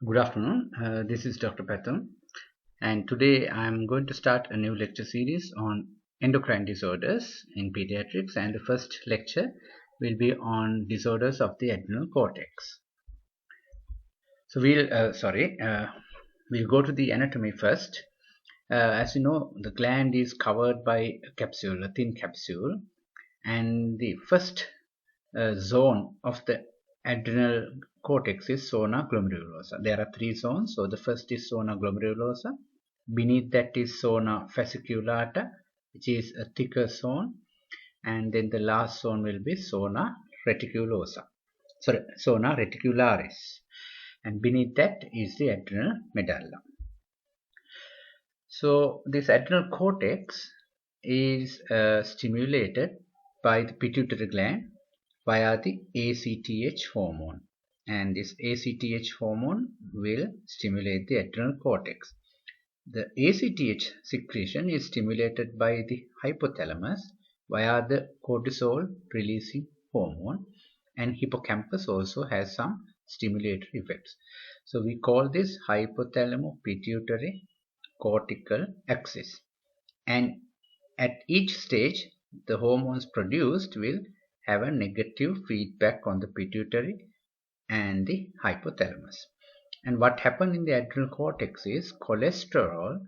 Good afternoon. This is Dr. Patham, and today I'm going to start a new lecture series on endocrine disorders in pediatrics. And the first lecture will be on disorders of the adrenal cortex. So we'll go to the anatomy first. As you know, the gland is covered by a capsule, a thin capsule, and the first zone of the adrenal cortex is zona glomerulosa. There are three zones. So the first is zona glomerulosa. Beneath that is zona fasciculata, which is a thicker zone, and then the last zone will be zona reticulosa. Sorry, zona reticularis, and beneath that is the adrenal medulla. So this adrenal cortex is stimulated by the pituitary gland via the ACTH hormone, and this ACTH hormone will stimulate the adrenal cortex. The ACTH secretion is stimulated by the hypothalamus via the cortisol releasing hormone, and hippocampus also has some stimulatory effects. So we call this hypothalamo-pituitary cortical axis, and at each stage the hormones produced will have a negative feedback on the pituitary and the hypothalamus. And what happens in the adrenal cortex is cholesterol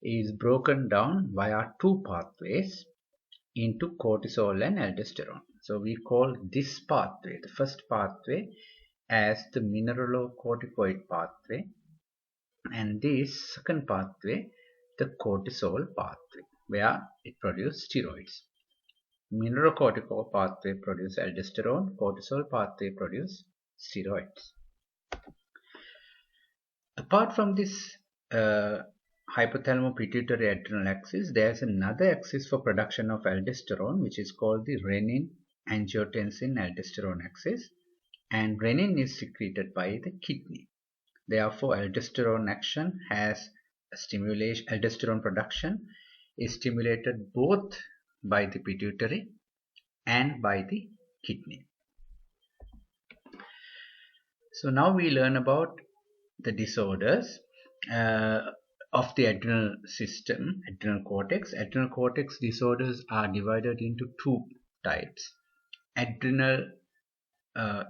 is broken down via two pathways into cortisol and aldosterone. So we call this pathway, the first pathway, as the mineralocorticoid pathway, and this second pathway the cortisol pathway, where it produces steroids. Mineralocorticoid pathway produces aldosterone, cortisol pathway produces steroids. Apart from this hypothalamo-pituitary adrenal axis, there is another axis for production of aldosterone, which is called the renin-angiotensin-aldosterone axis, and renin is secreted by the kidney. Therefore, aldosterone action has a stimulation. Aldosterone production is stimulated both by the pituitary and by the kidney. So now we learn about the disorders of the adrenal system, adrenal cortex. Adrenal cortex disorders are divided into two types: adrenal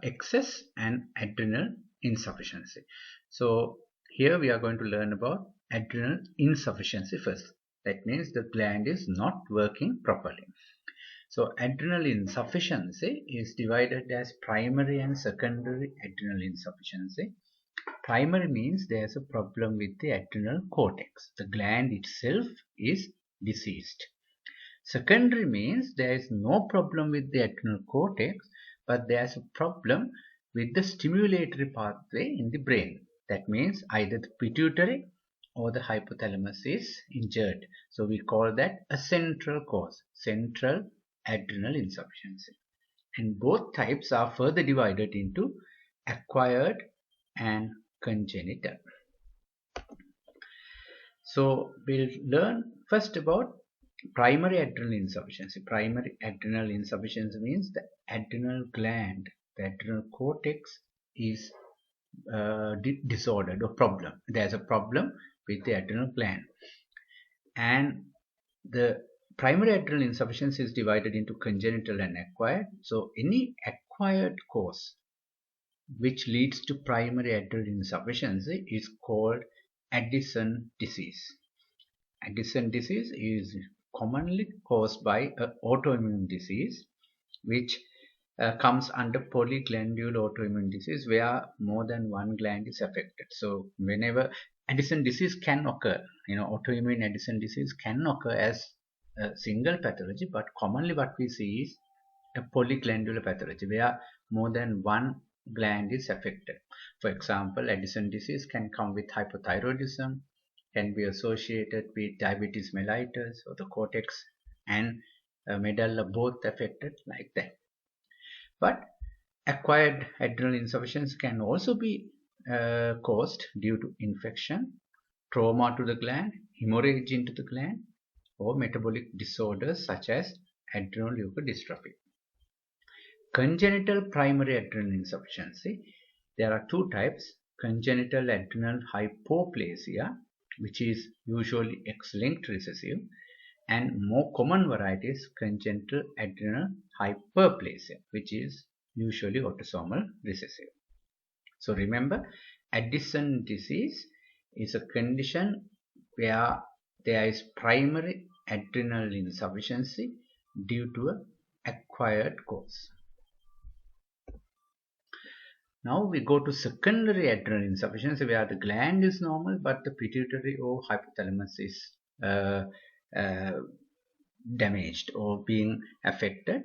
excess and adrenal insufficiency. So here we are going to learn about adrenal insufficiency first. That means the gland is not working properly. So adrenal insufficiency is divided as primary and secondary adrenal insufficiency. Primary means there is a problem with the adrenal cortex. The gland itself is diseased. Secondary means there is no problem with the adrenal cortex, but there is a problem with the stimulatory pathway in the brain. That means either the pituitary or the hypothalamus is injured. So we call that a central cause, central adrenal insufficiency. And both types are further divided into acquired and congenital. So we'll learn first about primary adrenal insufficiency. Primary adrenal insufficiency means the adrenal gland, the adrenal cortex is disordered or problem. There's a problem with the adrenal gland, and the primary adrenal insufficiency is divided into congenital and acquired. So any acquired cause which leads to primary adrenal insufficiency is called Addison disease. Addison disease is commonly caused by an autoimmune disease, which comes under polyglandular autoimmune disease, where more than one gland is affected. So whenever Addison disease can occur, autoimmune Addison disease can occur as a single pathology, but commonly what we see is a polyglandular pathology where more than one gland is affected. For example, Addison disease can come with hypothyroidism, can be associated with diabetes mellitus, or the cortex and medulla both affected like that. But acquired adrenal insufficiency can also be caused due to infection, trauma to the gland, hemorrhage into the gland, or metabolic disorders such as adrenoleukodystrophy. Congenital primary adrenal insufficiency, there are two types: congenital adrenal hyperplasia, which is usually X-linked recessive, and more common variety is congenital adrenal hyperplasia, which is usually autosomal recessive. So remember, Addison disease is a condition where there is primary adrenal insufficiency due to an acquired cause. Now we go to secondary adrenal insufficiency, where the gland is normal but the pituitary or hypothalamus is damaged or being affected,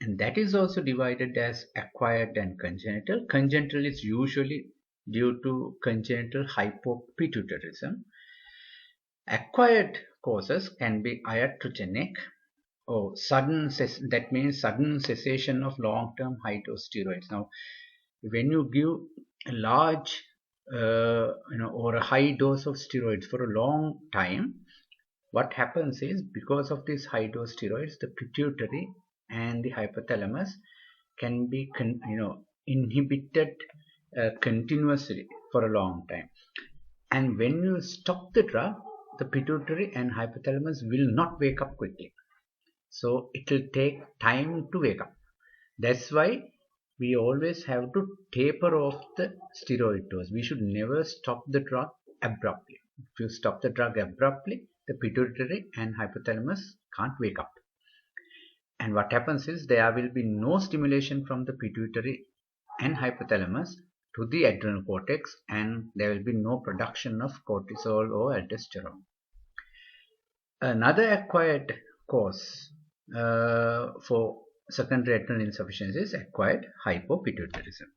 and that is also divided as acquired and congenital. Congenital is usually due to congenital hypopituitarism. Acquired causes can be iatrogenic or sudden, that means sudden cessation of long-term high dose steroids. Now when you give a large or a high dose of steroids for a long time, what happens is, because of these high dose steroids, the pituitary and the hypothalamus can be inhibited continuously for a long time, and when you stop the drug, the pituitary and hypothalamus will not wake up quickly, so it will take time to wake up. That's why we always have to taper off the steroid dose. We should never stop the drug abruptly. If you stop the drug abruptly, the pituitary and hypothalamus can't wake up. And what happens is, there will be no stimulation from the pituitary and hypothalamus to the adrenal cortex, and there will be no production of cortisol or aldosterone. Another acquired cause for secondary adrenal insufficiency is acquired hypopituitarism.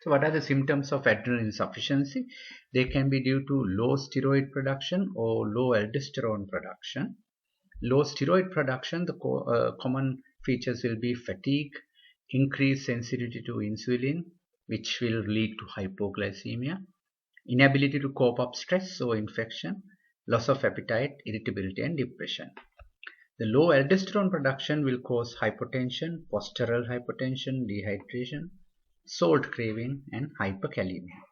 So what are the symptoms of adrenal insufficiency? They can be due to low steroid production or low aldosterone production. Low steroid production, the common features will be fatigue, increased sensitivity to insulin, which will lead to hypoglycemia, inability to cope up stress or infection, loss of appetite, irritability, and depression. The low aldosterone production will cause hypotension, postural hypotension, dehydration, salt craving, and hyperkalemia.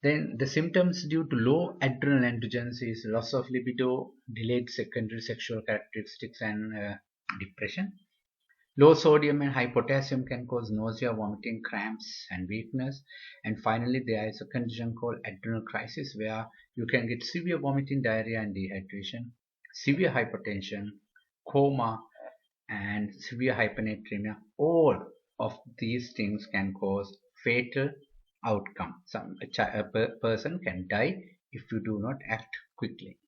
Then the symptoms due to low adrenal androgens is loss of libido, delayed secondary sexual characteristics, and depression. Low sodium and high potassium can cause nausea, vomiting, cramps, and weakness. And finally, there is a condition called adrenal crisis, where you can get severe vomiting, diarrhea, and dehydration, severe hypertension, coma, and severe hypernatremia. All of these things can cause fatal outcome. A person can die if you do not act quickly.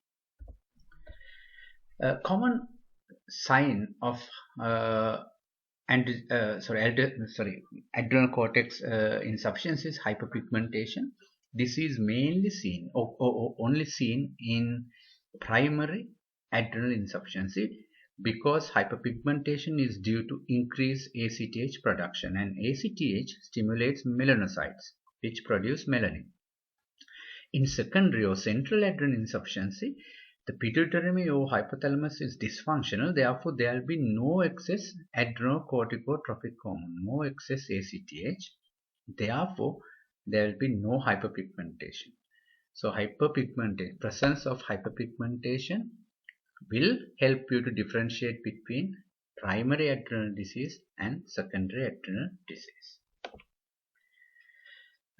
A common sign of adrenal cortex insufficiency is hyperpigmentation. This is mainly seen or only seen in primary adrenal insufficiency, because hyperpigmentation is due to increased ACTH production, and ACTH stimulates melanocytes, which produce melanin. In secondary or central adrenal insufficiency, the pituitary or hypothalamus is dysfunctional, therefore there will be no excess adrenocorticotropic hormone, no excess ACTH, therefore there will be no hyperpigmentation. So presence of hyperpigmentation will help you to differentiate between primary adrenal disease and secondary adrenal disease.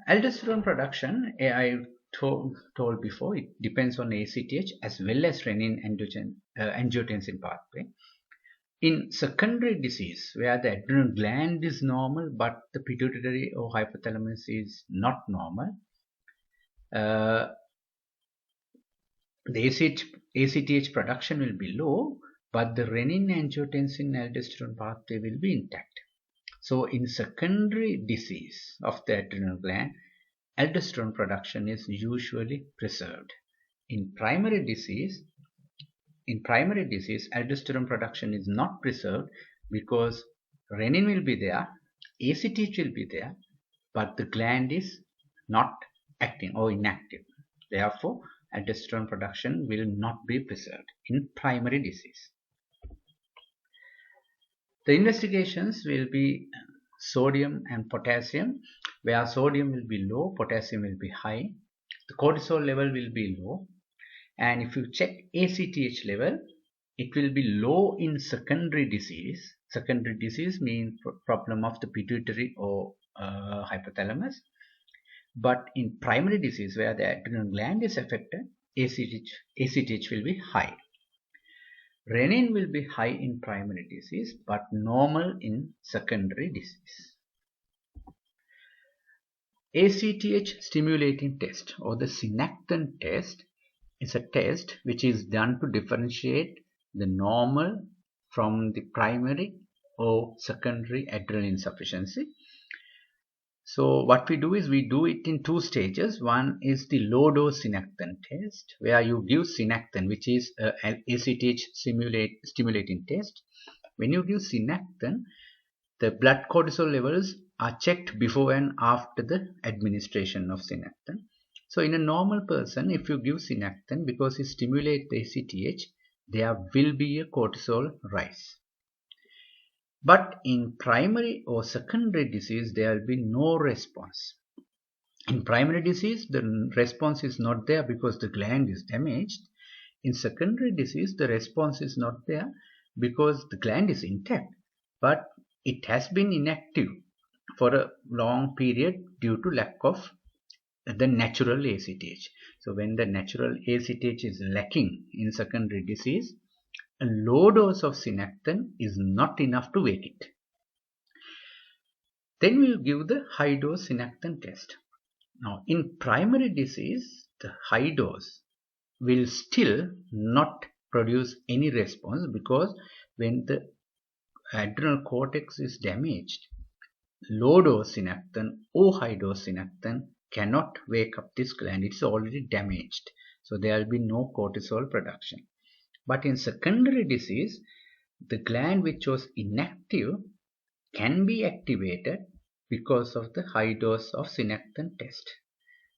Aldosterone production, I told before, it depends on ACTH as well as renin-angiotensin pathway. In secondary disease, where the adrenal gland is normal but the pituitary or hypothalamus is not normal, the ACTH production will be low, but the renin-angiotensin-aldosterone pathway will be intact. So in secondary disease of the adrenal gland, aldosterone production is usually preserved. In primary disease, aldosterone production is not preserved because renin will be there, ACTH will be there, but the gland is not acting or inactive. Therefore, aldosterone production will not be preserved in primary disease. The investigations will be sodium and potassium, where sodium will be low, potassium will be high. The cortisol level will be low. And if you check ACTH level, it will be low in secondary disease. Secondary disease means problem of the pituitary or hypothalamus. But in primary disease, where the adrenal gland is affected, ACTH will be high. Renin will be high in primary disease, but normal in secondary disease. ACTH stimulating test or the synapton test is a test which is done to differentiate the normal from the primary or secondary adrenal insufficiency. So what we do is we do it in two stages. One is the low dose synapton test, where you give synapton, which is an ACTH stimulating test. When you give synapton, the blood cortisol levels are checked before and after the administration of synapton. So in a normal person, if you give synapton, because it stimulates the ACTH, there will be a cortisol rise. But in primary or secondary disease, there will be no response. In primary disease, the response is not there because the gland is damaged. In secondary disease, the response is not there because the gland is intact, but it has been inactive for a long period due to lack of the natural ACTH. So when the natural ACTH is lacking in secondary disease, a low dose of synapton is not enough to wake it. Then we will give the high dose synapton test. Now in primary disease, the high dose will still not produce any response, because when the adrenal cortex is damaged, low dose synapton or high dose synapton cannot wake up this gland. It's already damaged, so there will be no cortisol production. But in secondary disease, the gland which was inactive can be activated because of the high dose of synapton test.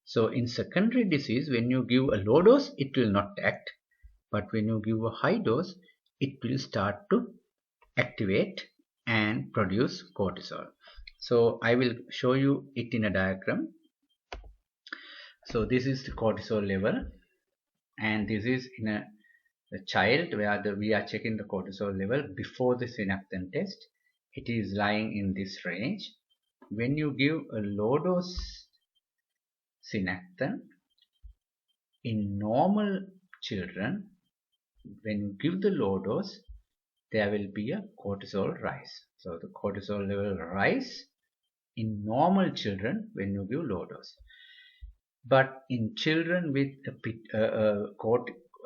So in secondary disease, when you give a low dose, it will not act. But when you give a high dose, it will start to activate and produce cortisol. So I will show you it in a diagram. So this is the cortisol level, and this is in a child where we are checking the cortisol level before the synapton test. It is lying in this range. When you give a low dose synapton in normal children, when you give the low dose, there will be a cortisol rise. So the cortisol level rise in normal children when you give low dose. But in children with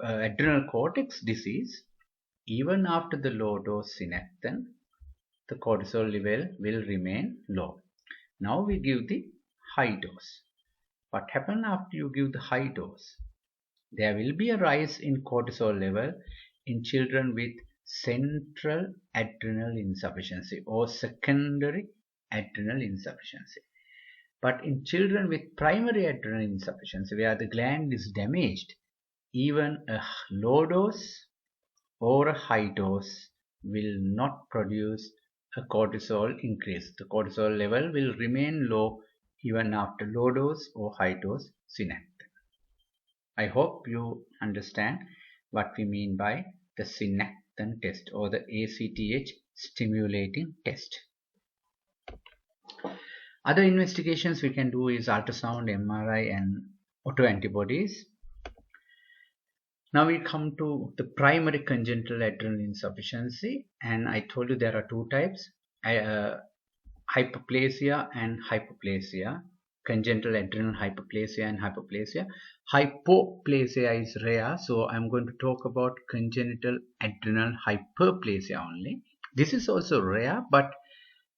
adrenal cortex disease, even after the low dose synapton, the cortisol level will remain low. Now we give the high dose. What happens after you give the high dose? There will be a rise in cortisol level in children with central adrenal insufficiency or secondary adrenal insufficiency. But in children with primary adrenal insufficiency, where the gland is damaged, even a low dose or a high dose will not produce a cortisol increase. The cortisol level will remain low even after low dose or high dose synapton. I hope you understand what we mean by the synapton test or the ACTH stimulating test. Other investigations we can do is ultrasound, MRI, and autoantibodies. Now we come to the primary congenital adrenal insufficiency, and I told you there are two types, hyperplasia and hypoplasia. Congenital adrenal hyperplasia and hypoplasia. Hypoplasia is rare, so I'm going to talk about congenital adrenal hyperplasia only. This is also rare, but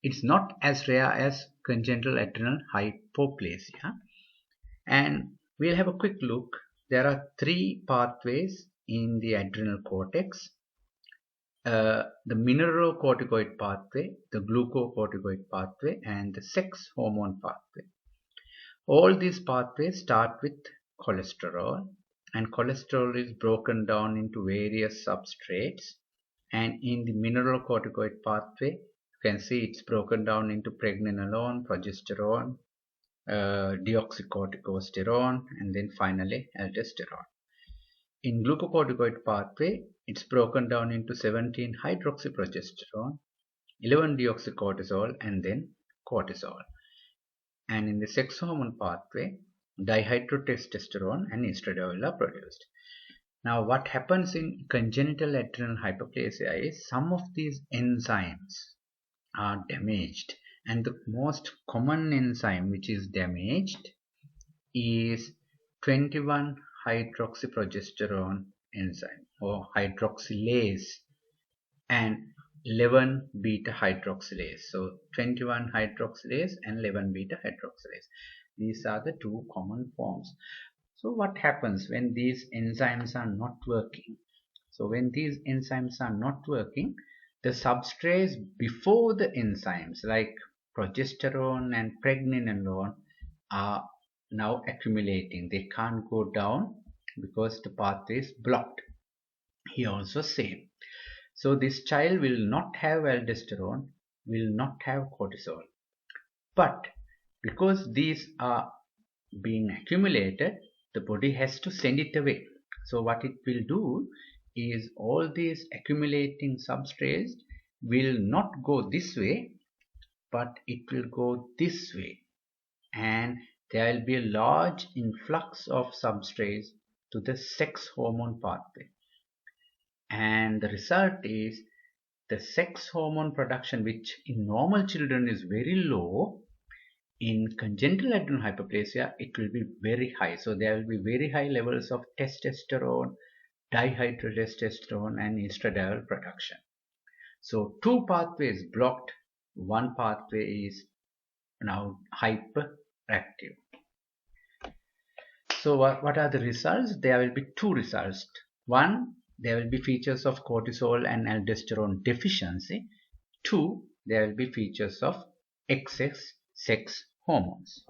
it's not as rare as congenital adrenal hypoplasia. And we'll have a quick look. There are three pathways in the adrenal cortex. The mineralocorticoid pathway, the glucocorticoid pathway, and the sex hormone pathway. All these pathways start with cholesterol, and cholesterol is broken down into various substrates. And in the mineralocorticoid pathway, You can see it's broken down into pregnenolone, progesterone, deoxycorticosterone, and then finally aldosterone. In glucocorticoid pathway, it's broken down into 17 hydroxyprogesterone, 11 deoxycortisol, and then cortisol. And in the sex hormone pathway, dihydrotestosterone and estradiol are produced. Now, what happens in congenital adrenal hyperplasia is some of these enzymes are damaged, and the most common enzyme which is damaged is 21 hydroxyprogesterone enzyme or hydroxylase and 11 beta hydroxylase. So 21 hydroxylase and 11 beta hydroxylase. These are the two common forms. So what happens when these enzymes are not working? So when these enzymes are not working, the substrates before the enzymes like progesterone and pregnenolone are now accumulating. They can't go down because the pathway is blocked. Here also same. So this child will not have aldosterone, will not have cortisol. But because these are being accumulated, the body has to send it away. So what it will do is all these accumulating substrates will not go this way, but it will go this way, and there will be a large influx of substrates to the sex hormone pathway. And the result is the sex hormone production, which in normal children is very low, in congenital adrenal hyperplasia it will be very high. So there will be very high levels of testosterone, dihydrotestosterone and estradiol production. So two pathways blocked, one pathway is now hyperactive. So what are the results? There will be two results. One, there will be features of cortisol and aldosterone deficiency. Two, there will be features of excess sex hormones.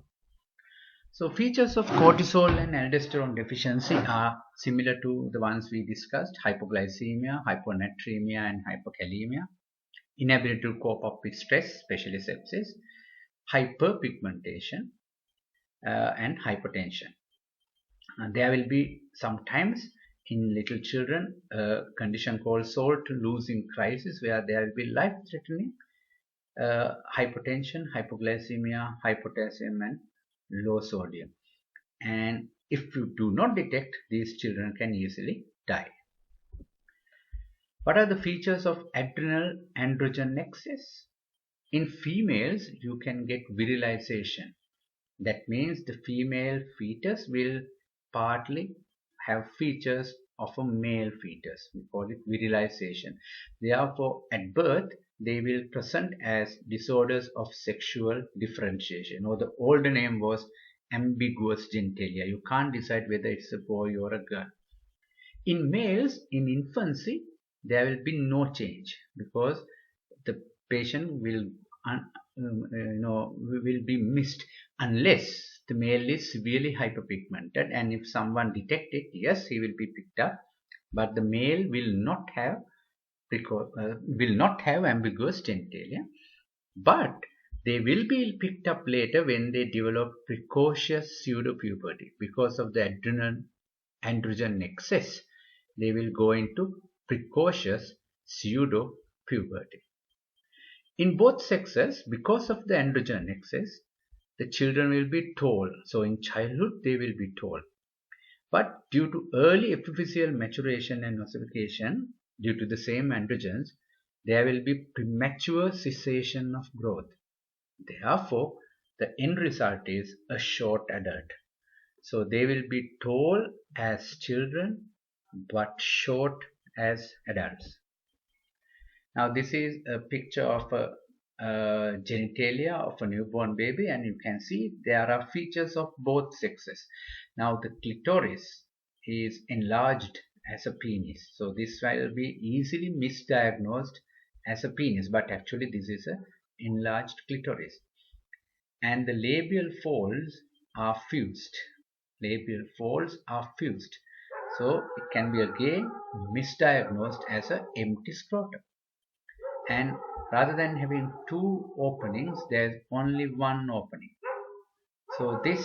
So features of cortisol and aldosterone deficiency are similar to the ones we discussed: hypoglycemia, hyponatremia and hypokalemia, inability to cope up with stress, especially sepsis, hyperpigmentation and hypertension. There will be sometimes in little children a condition called salt losing crisis, where there will be life-threatening hypertension, hypoglycemia, hypotassium and low sodium. And if you do not detect, these children can easily die. What are the features of adrenal androgen excess? In females, you can get virilization. That means the female fetus will partly have features of a male fetus. We call it virilization. Therefore, at birth, they will present as disorders of sexual differentiation, or the older name was ambiguous genitalia. You can't decide whether it's a boy or a girl. In males, in infancy, there will be no change because the patient will be missed unless the male is severely hyperpigmented, and if someone detect it, yes, he will be picked up, but the male will not have ambiguous genitalia, but they will be picked up later when they develop precocious pseudopuberty. Because of the adrenal androgen excess, they will go into precocious pseudopuberty. In both sexes, because of the androgen excess, the children will be tall. So in childhood, they will be tall. But due to early epiphyseal maturation and ossification, due to the same androgens, there will be premature cessation of growth. Therefore, the end result is a short adult. So they will be tall as children, but short as adults. Now this is a picture of a genitalia of a newborn baby, and you can see there are features of both sexes. Now the clitoris is enlarged as a penis, so this will be easily misdiagnosed as a penis, but actually this is a enlarged clitoris. And the labial folds are fused. Labial folds are fused, so it can be again misdiagnosed as an empty scrotum. and rather than having two openings, there's only one opening. So this,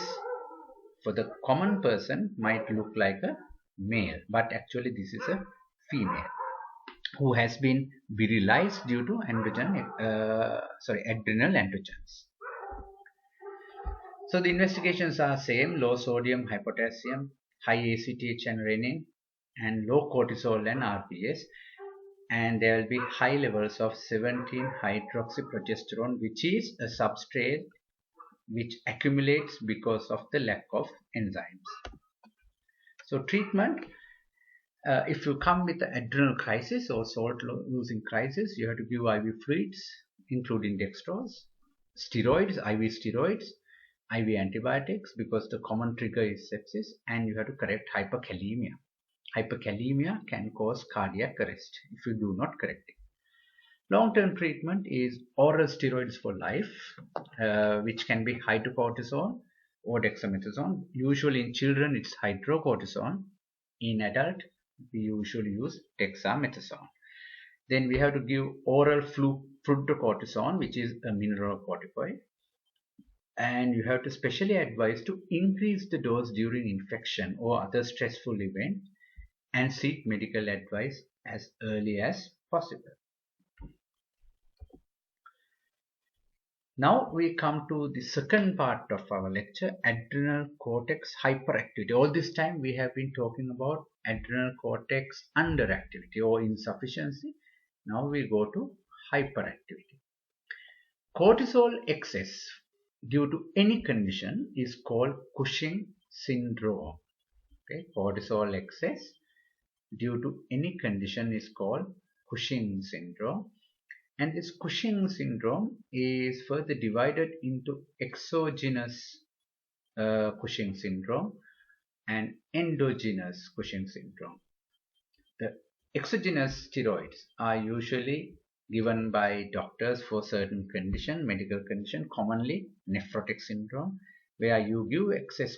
for the common person, might look like a male, but actually this is a female who has been virilized due to adrenal androgens. So the investigations are same: low sodium, hypotassium, high ACTH and renin, and low cortisol and RPS. And there will be high levels of 17-hydroxyprogesterone, which is a substrate which accumulates because of the lack of enzymes. So treatment, if you come with the adrenal crisis or salt losing crisis, you have to give IV fluids, including dextrose, steroids, IV steroids, IV antibiotics, because the common trigger is sepsis, and you have to correct hyperkalemia. Hyperkalemia can cause cardiac arrest if you do not correct it. Long-term treatment is oral steroids for life, which can be hydrocortisone or dexamethasone. Usually in children it's hydrocortisone. In adult we usually use dexamethasone. Then we have to give oral fludrocortisone, which is a mineralocorticoid. And you have to specially advise to increase the dose during infection or other stressful event, and seek medical advice as early as possible. Now we come to the second part of our lecture, adrenal cortex hyperactivity. All this time we have been talking about adrenal cortex underactivity or insufficiency. Now we go to hyperactivity. Cortisol excess due to any condition is called Cushing syndrome. Okay, cortisol excess due to any condition is called Cushing syndrome. And this Cushing syndrome is further divided into exogenous Cushing syndrome and endogenous Cushing syndrome. The exogenous steroids are usually given by doctors for certain condition, medical condition, commonly nephrotic syndrome, where you give excess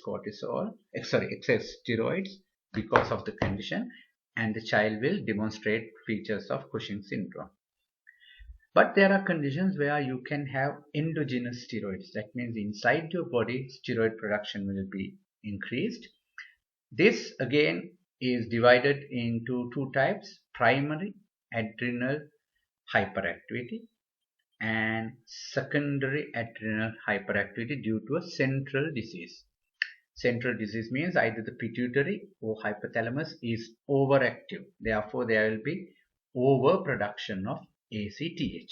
steroids because of the condition, and the child will demonstrate features of Cushing syndrome. But there are conditions where you can have endogenous steroids. That means inside your body, steroid production will be increased. This again is divided into two types: primary adrenal hyperactivity and secondary adrenal hyperactivity due to a central disease. Central disease means either the pituitary or hypothalamus is overactive. Therefore, there will be overproduction of ACTH.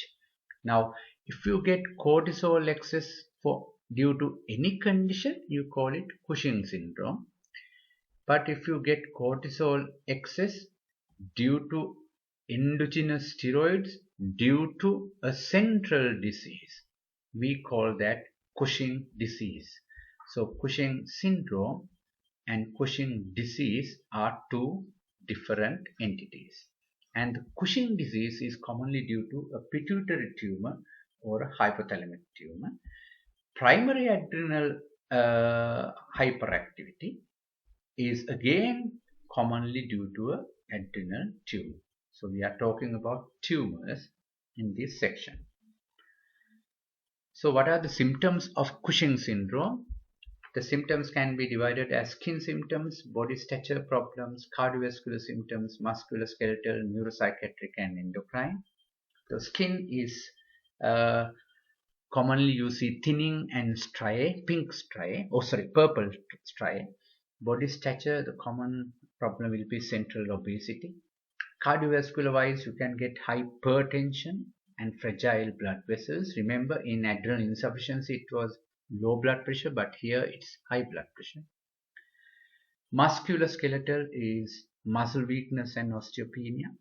Now, if you get cortisol excess due to any condition, you call it Cushing syndrome. But if you get cortisol excess due to endogenous steroids due to a central disease, we call that Cushing disease. So Cushing syndrome and Cushing disease are two different entities. And Cushing disease is commonly due to a pituitary tumor or a hypothalamic tumor. Primary adrenal hyperactivity is again commonly due to a adrenal tumor. So we are talking about tumors in this section. So what are the symptoms of Cushing syndrome? The symptoms can be divided as skin symptoms, body stature problems, cardiovascular symptoms, musculoskeletal, neuropsychiatric, and endocrine. The skin is commonly you see thinning and striae, purple striae. Body stature, the common problem will be central obesity. Cardiovascular wise, you can get hypertension and fragile blood vessels. Remember, in adrenal insufficiency it was low blood pressure, but here it's high blood pressure. Musculoskeletal is muscle weakness and osteopenia.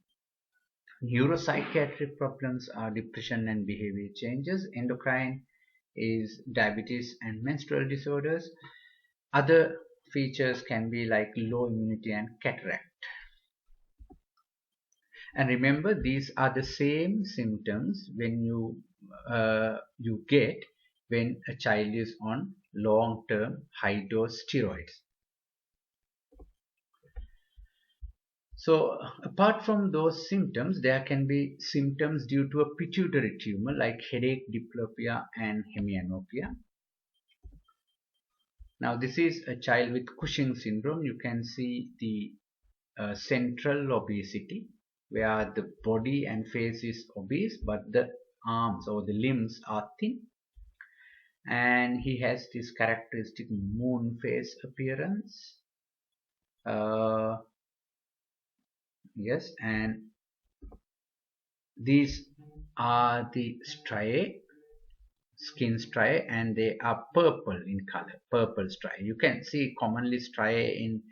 Neuropsychiatric problems are depression and behavior changes. Endocrine is diabetes and menstrual disorders. Other features can be like low immunity and cataract. And remember, these are the same symptoms when you get when a child is on long-term high-dose steroids. So apart from those symptoms, there can be symptoms due to a pituitary tumor like headache, diplopia and hemianopia. Now this is a child with Cushing syndrome. You can see the central obesity, where the body and face is obese but the arms or the limbs are thin, and he has this characteristic moon face appearance. Yes, and these are the striae, skin striae, and they are purple in color, purple striae. You can see commonly striae in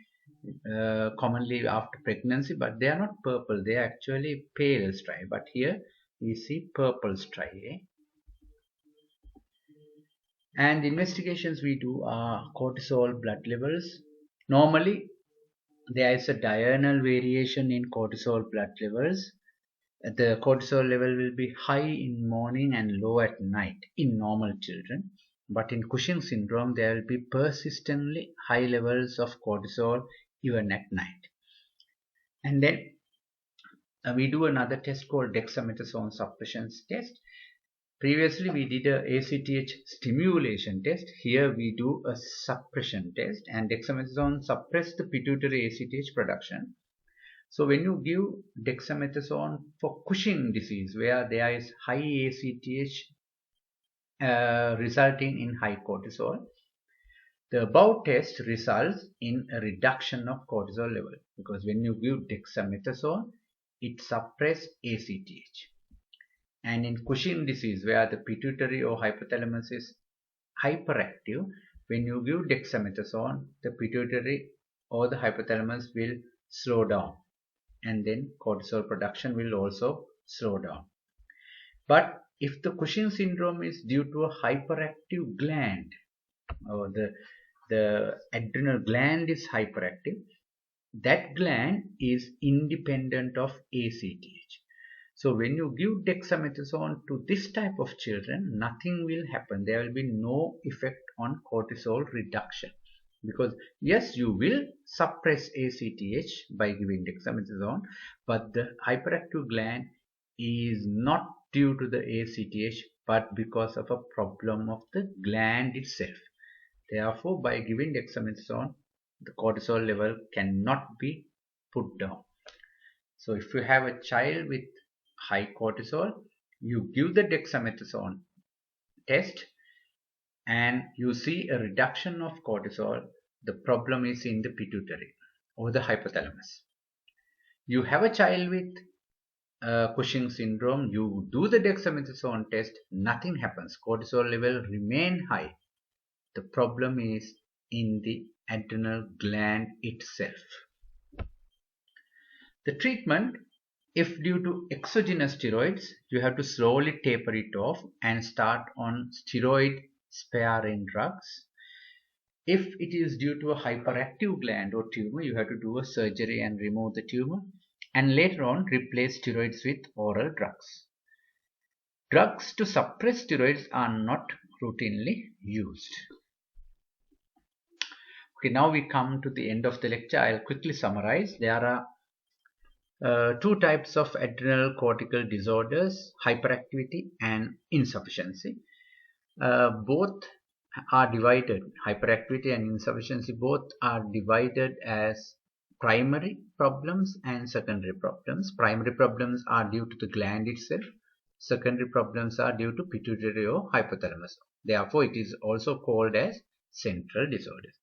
commonly after pregnancy, but they are not purple, they are actually pale striae, but here we see purple striae. And the investigations we do are cortisol blood levels. Normally there is a diurnal variation in cortisol blood levels. The cortisol level will be high in morning and low at night in normal children, but in Cushing syndrome there will be persistently high levels of cortisol even at night. And then we do another test called dexamethasone suppression test. Previously we did a ACTH stimulation test. Here we do a suppression test, and dexamethasone suppress the pituitary ACTH production. So when you give dexamethasone for Cushing disease, where there is high ACTH resulting in high cortisol, the above test results in a reduction of cortisol level, because when you give dexamethasone, it suppresses ACTH. And in Cushing disease, where the pituitary or hypothalamus is hyperactive, when you give dexamethasone, the pituitary or the hypothalamus will slow down, and then cortisol production will also slow down. But if the Cushing syndrome is due to a hyperactive gland, or the adrenal gland is hyperactive, that gland is independent of ACTH. So when you give dexamethasone to this type of children, nothing will happen. There will be no effect on cortisol reduction, because yes, you will suppress ACTH by giving dexamethasone, but the hyperactive gland is not due to the ACTH but because of a problem of the gland itself. Therefore, by giving dexamethasone, the cortisol level cannot be put down. So if you have a child with high cortisol, you give the dexamethasone test and you see a reduction of cortisol. The problem is in the pituitary or the hypothalamus. You have a child with Cushing syndrome, you do the dexamethasone test, nothing happens, cortisol level remain high. The problem is in the adrenal gland itself. The treatment, if due to exogenous steroids, you have to slowly taper it off and start on steroid sparing drugs. If it is due to a hyperactive gland or tumor, you have to do a surgery and remove the tumor, and later on replace steroids with oral drugs. Drugs to suppress steroids are not routinely used. Okay, now we come to the end of the lecture. I'll quickly summarize. There are two types of adrenal cortical disorders, hyperactivity and insufficiency. Both are divided, hyperactivity and insufficiency, both are divided as primary problems and secondary problems. Primary problems are due to the gland itself. Secondary problems are due to pituitary or hypothalamus. Therefore, it is also called as central disorders.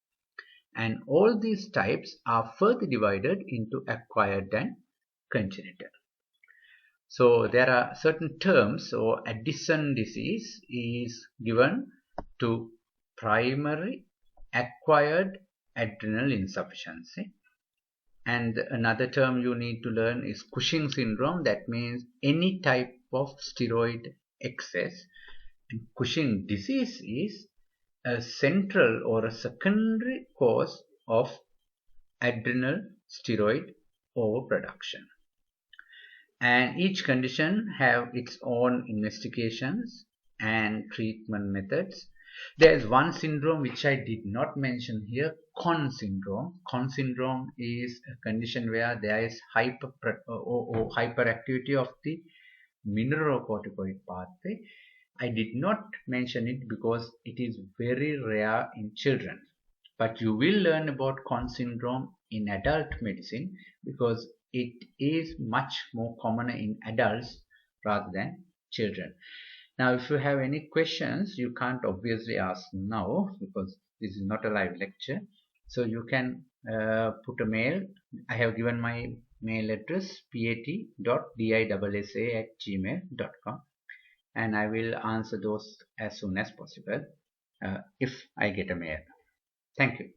And all these types are further divided into acquired and congenital. So there are certain terms. So Addison disease is given to primary acquired adrenal insufficiency. And another term you need to learn is Cushing syndrome. That means any type of steroid excess. And Cushing disease is a central or a secondary cause of adrenal steroid overproduction. And each condition have its own investigations and treatment methods. There is one syndrome which I did not mention here, Con syndrome. Con syndrome is a condition where there is hyperactivity of the mineralocorticoid pathway. I did not mention it because it is very rare in children. But you will learn about Con syndrome in adult medicine because it is much more common in adults rather than children. Now, if you have any questions, you can't obviously ask now because this is not a live lecture. So you can put a mail. I have given my mail address pat.dissa@gmail.com, and I will answer those as soon as possible if I get a mail. Thank you.